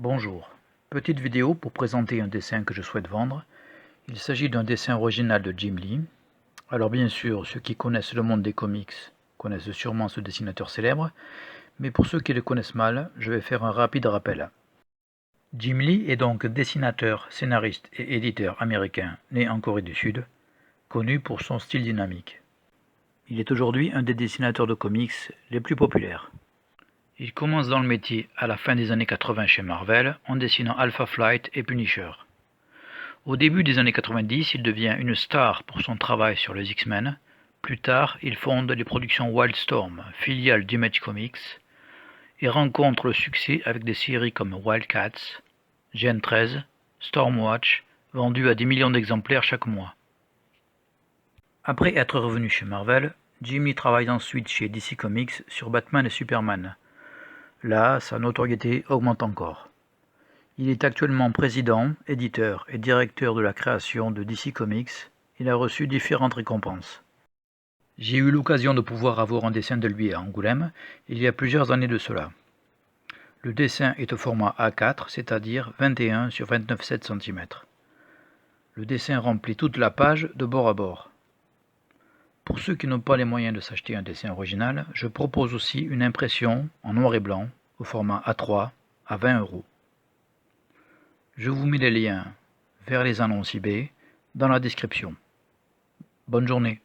Bonjour, petite vidéo pour présenter un dessin que je souhaite vendre. Il s'agit d'un dessin original de Jim Lee. Alors bien sûr, ceux qui connaissent le monde des comics connaissent sûrement ce dessinateur célèbre, mais pour ceux qui le connaissent mal, je vais faire un rapide rappel. Jim Lee est donc dessinateur, scénariste et éditeur américain né en Corée du Sud, connu pour son style dynamique. Il est aujourd'hui un des dessinateurs de comics les plus populaires. Il commence dans le métier à la fin des années 80 chez Marvel en dessinant Alpha Flight et Punisher. Au début des années 90, il devient une star pour son travail sur les X-Men. Plus tard, il fonde les productions Wildstorm, filiale d'Image Comics, et rencontre le succès avec des séries comme Wildcats, Gen 13, Stormwatch, vendues à des millions d'exemplaires chaque mois. Après être revenu chez Marvel, Jim Lee travaille ensuite chez DC Comics sur Batman et Superman. Là, sa notoriété augmente encore. Il est actuellement président, éditeur et directeur de la création de DC Comics. Il a reçu différentes récompenses. J'ai eu l'occasion de pouvoir avoir un dessin de lui à Angoulême, il y a plusieurs années de cela. Le dessin est au format A4, c'est-à-dire 21 sur 29,7 cm. Le dessin remplit toute la page de bord à bord. Pour ceux qui n'ont pas les moyens de s'acheter un dessin original, je propose aussi une impression en noir et blanc au format A3 à 20 €. Je vous mets les liens vers les annonces eBay dans la description. Bonne journée.